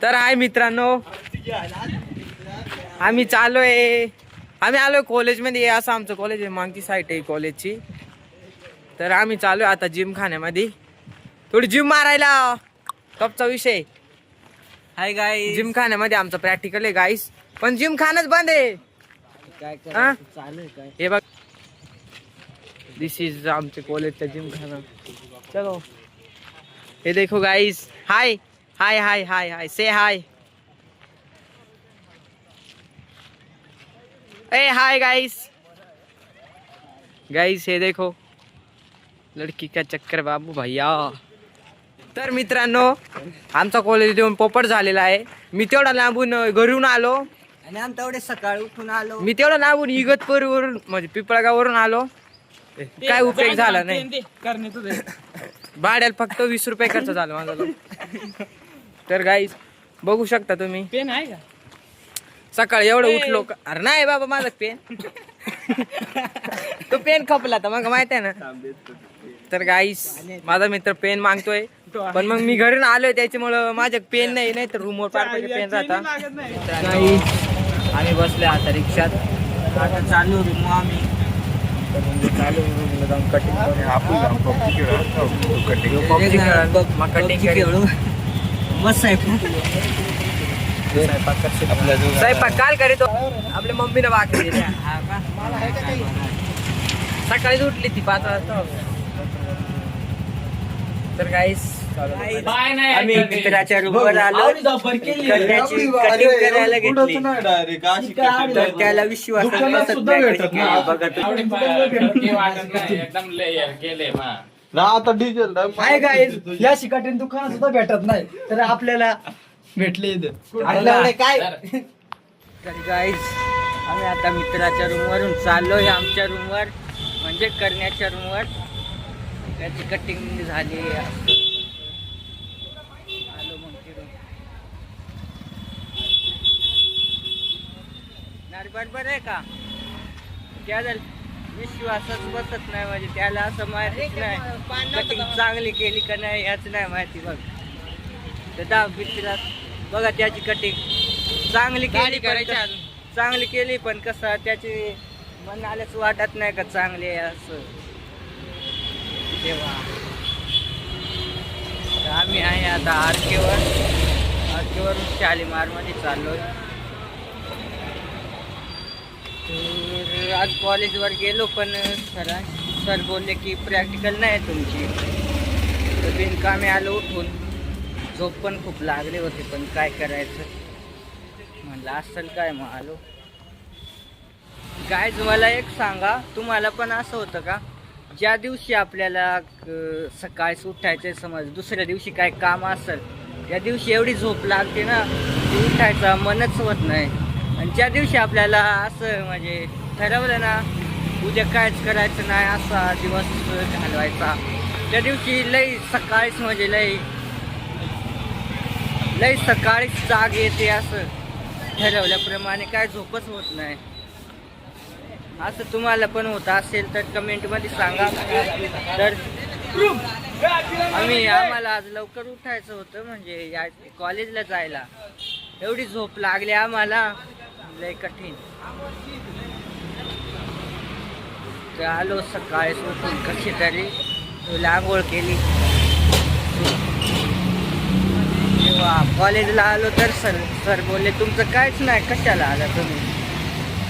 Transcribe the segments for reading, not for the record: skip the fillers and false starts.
तर हाय मित्रांनो, आम्ही चाललोय, आम्ही आलोय कॉलेजमध्ये. असं आमचं कॉलेज आहे, मागची साईट आहे कॉलेजची. तर आम्ही चाललोय आता जिम खाण्यामध्ये, थोडी जिम मारायला. टॉपचा विषय हाय गाईस, जिम खाण्यामध्ये आमचं प्रॅक्टिकल आहे गाईस, पण जिम खाणंच बंद आहे. काय हा? चालू आहे काय? हे बघ, दिस इज आमचे कॉलेजचं जिम खाना. चलो, हे देखो गाईस. हाय हाय हाय हाय हाय, से हाय. ए हाय गाइस, गाइस हे देखो, लड़की का चक्कर बाबू भैया. तर मित्रांनो, आमचा कॉलेज येऊन पोपट झालेला आहे. मी तेवढा लांबून घरून आलो, आणि आम तेवढे सकाळी उठून आलो. मी तेवढा लांबून इगतपूरवरून म्हणजे पिपळगाववरून आलो. काय उपयोग झाला नाही, भाड्याला फक्त 20 रुपये खर्च झाला माझा. तर गाईस बघू शकता तुम्ही, पेन आहे का? सकाळी एवढं उठलो का? अरे नाही बाबा, माझा पेन तो पेन खपला तर मग माहित आहे ना. तर गाईस माझा मित्र पेन मागतोय, पण मग मी घरून आलोय त्याच्यामुळं माझ्या पेन नाही तर रूमवर पार्क पेन राहता. आम्ही बसले आता रिक्षात, आता चालू रूम आम्ही. चालू रूमला जाऊन कटिंग कटिंग खेळू मस्त आहे. स्वयंपाक काल करीतो आपल्या मम्मीने भाकरी दिल्या. सकाळीच उठली ती 5 वाजता. तर गाईस आम्ही मित्राच्या रूमवर आलो, करण्याची कटिंग करायला घेतली. तर त्याला विश्वास बसत नाही. बघा ना आता डिझेल काय काय या शिकाटीन दुकानात सुद्धा भेटत नाही, तर आपल्याला भेटले इथं. आपल्याकडे काय. तर गाईज आम्ही आता मित्राच्या रूमवरून चाललोय आमच्या रूमवर, म्हणजे करण्याच्या रूमवर. त्याची कटिंग झाली. आलो मग तिथून. बरोबर आहे का? त्याला विश्वासच बसत नाही, म्हणजे त्याला असं माहितीच नाही कटिंग चांगली केली का नाही याच नाही माहिती. बघ तर मित्रात बघा, त्याची कटिंग चांगली केली पण कसं त्याची मनालाच वाटत नाही का चांगली आहे असं. तेव्हा आम्ही आहे आता आरकेवरून शालीमारमध्ये चाललोय. तर आज कॉलेजवर गेलो, पण सर बोलले की प्रॅक्टिकल नाही तुमची. तर बिनकामी आलो उठून, झोप पण खूप लागले होते, पण काय करायचं म्हणलं असेल काय, मग आलो. काय मला एक सांगा, तुम्हाला पण असं होतं का, ज्या दिवशी आपल्याला सकाळी उठायचं, समज दुसऱ्या दिवशी काय काम असेल, त्या दिवशी एवढी झोप लागते ना की उठायचं मनच होत नाही. आणि ज्या दिवशी आपल्याला असं म्हणजे ठरवलं ना उद्या कायच करायचं नाही, असा दिवस घालवायचा, त्या दिवशी लई सकाळीच म्हणजे लई सकाळीच जाग येते. असं ठरवल्याप्रमाणे काय झोपच होत नाही. असं तुम्हाला पण होत असेल तर कमेंटमध्ये सांगा. तर आम्हाला आज लवकर उठायचं होतं, म्हणजे या कॉलेजला जायला. एवढी झोप लागली आम्हाला, लय कठीण. तर आलो सकाळी उठून, कशी तरी आंघोळ केली. तेव्हा कॉलेजला आलो तर सर बोलले तुमचं काहीच नाही, कशाला आला तुम्ही.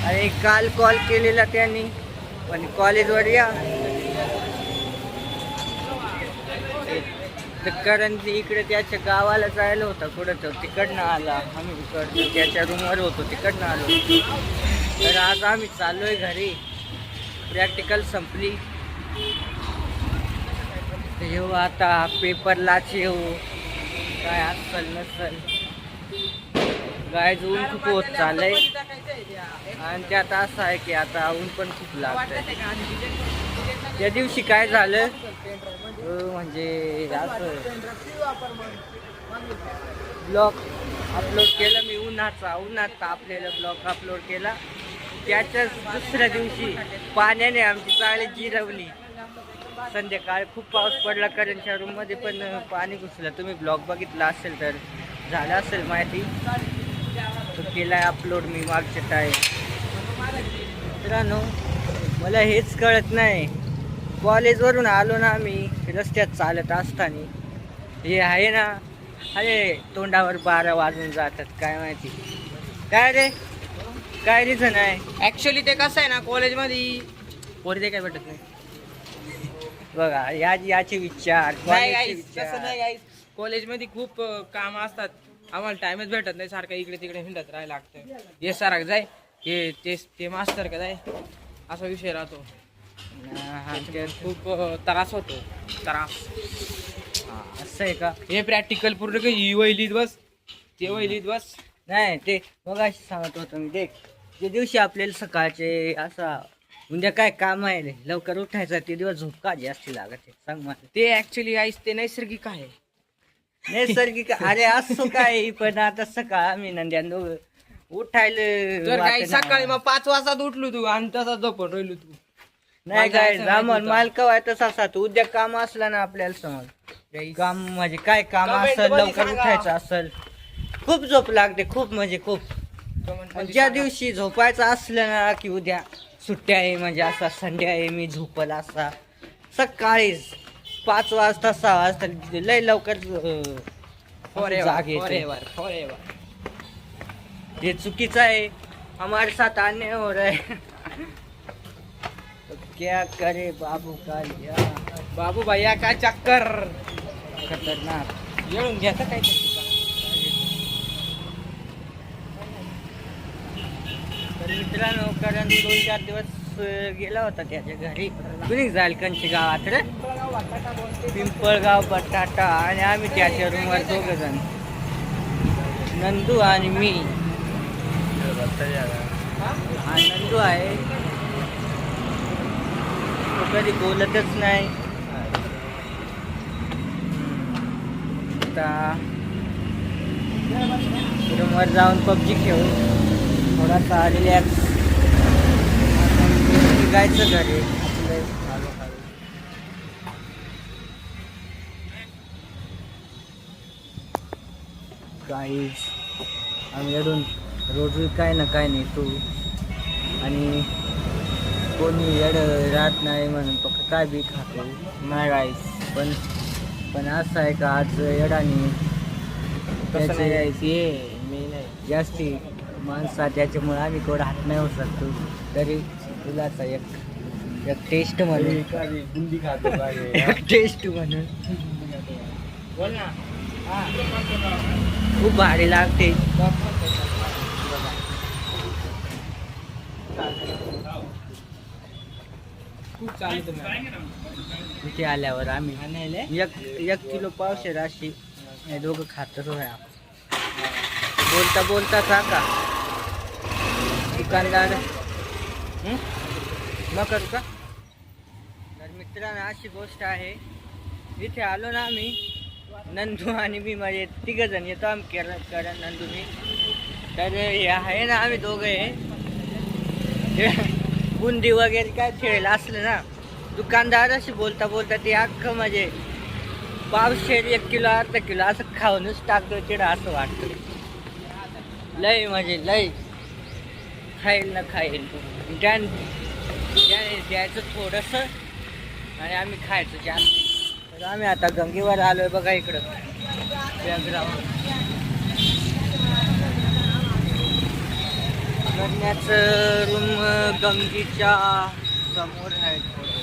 आणि काल कॉल केलेला त्यांनी, पण कॉलेजवर या. तर कारण इकडे त्याच्या गावाला जायला होता कुठं, तर तिकडनं आला. आम्ही इकडं त्याच्या रूमवर होतो, तिकडनं आलो. तर आज आम्ही चाललोय घरी, प्रॅक्टिकल संपली. येऊ आता पेपरलाच येऊ, काय असल नसल. गायज ऊन खूप होत चाललंय, आणि त्यात असं आहे की आता ऊन पण खूप लागतंय. त्या दिवशी काय झालं म्हणजे असं ब्लॉग अपलोड केलं मी, उन्हात तापलेला ब्लॉग अपलोड केला. त्याच्याच दुसऱ्या दिवशी पाण्याने आमची चाळी जिरवली. संध्याकाळी खूप पाऊस पडला, करणच्या रूममध्ये पण पाणी घुसलं. तुम्ही ब्लॉग बघितला असेल तर झालं असेल माहिती, तो केलाय अपलोड मी मागच्या टाईम. मित्रांनो, मला हेच कळत नाही, कॉलेजवरून आलो ना मी, रस्त्यात चालत असताना हे आहे ना, अरे तोंडावर 12 वाजून जातात, काय माहिती काय रे, काय रिझन आहे. ऍक्च्युली ते कसं आहे ना, कॉलेजमध्ये पोरी ते काय भेटत नाही. बघा याचे विचार, नाही कॉलेजचे गाईस, विचार. तसं नाही गाईस. कॉलेजमध्ये खूप काम असतात, आम्हाला टाइमच भेटत नाही, सारखं इकडे तिकडे हिंडत राहायला लागतं. हे सारखं जाय, ते मास्तर का जाय, असा विषय राहतो. त्याच्यात खूप त्रास होतो, त्रास. असं आहे का. हे प्रॅक्टिकल पूर्ण काही वहिलीत बस, ते वहिलीत बस. नाही ते बघा सांगत होतो मी, देख जे दिवशी आपल्याला सकाळचे असा उद्या काय काम आहे लवकर उठायचं, ते दिवस झोप का जास्ती लागत आहे सांग मला. ते ऍक्च्युली गाईस ते नैसर्गिक आहे. नैसर्गिक अरे असं काय, पण आता सकाळ आम्ही नंद्यान दोघं उठायला जर काही वाटेना. सकाळी मग 5 वाजता उठलो तू आणि तसा झोपून राहिलो तू. नाही मला काय जायचं रामन माहिती माल कवाय तसा सात उद्या काम असलं ना आपल्याला समज, Guys, काम म्हणजे काय काम Comment असेल, मध्ये लवकर सांगा. उठायचं असेल, खूप झोप लागते, खूप म्हणजे खूप. comment आणि मध्ये ज्या सांगा. दिवशी झोपायचं असलं ना की उद्या सुट्टी आहे म्हणजे असा संडे आहे, मी झोपल असा सकाळीच 5 वाजता 6 वाजता लय लवकर Forever, जाग येते. forever, forever. हे चुकीचं आहे, हमारे साथ अन्याय हो रहा है. तो क्या करे बाबू का लिया, बाबू भैया काय चक्कर खतरनाक. येऊन घ्यायचं काय ते? तर मित्रांनो, कारण 2-4 दिवस गेला होता त्याच्या घरी. कुणी जाईल कंची गावात रे, पिंपळगाव बटाटा, आणि आम्ही त्याच्या रूमवर 2 जण, नंदू आणि मी. हा नंदू आहे, तो कधी बोलतच नाही. आता रूमवर जाऊन PUBG खेळू, थोडासा रिलॅक्स, निघायचं घरी आपलं. गाईस आम्ही अडून रोज काय ना काय नाही तू, आणि कोणी येड राहत नाही म्हणून फक्त काय बी खातो. नाही गाईस, पण असं आहे का आज येडानी तसं नाही त्याचे गाईस, ये मी नाही. जास्ती माणसा, त्याच्यामुळे आम्ही कोण हात नाही होऊ शकतो. तरी तुलाच एक टेस्ट म्हणून, बुंदी खातो काय एक टेस्ट म्हणून बोल ना. खूप भारी लागते. खूप चालू तुम्ही इथे आल्यावर आम्ही 1 किलो पावशेर अशी हे दोघं खातच होया. बोलता बोलता काका दुकानदार न करू का. तर मित्रांनो अशी गोष्ट आहे, इथे आलो ना आम्ही, नंदू आणि मी, म्हणजे 3 जण येतो आम्ही, करण नंदू मी. तर हे आहे ना आम्ही दोघे बुंदी वगैरे काय खेळायला असलं ना, दुकानदाराशी बोलता बोलता ते अख्खं म्हणजे पावशेर 1 किलो अर्धा किलो असं खाऊनच टाकतो चिडा, असं वाटतं. लय म्हणजे लय खाईल ना खाईल, त्याने द्यायचं थोडंसं आणि आम्ही खायचं जास्त. तर आम्ही आता गंगेवर आलोय बघा, इकडं बॅकग्राऊंड करण्याचं रूम गंगेच्या समोर आहे. थोडं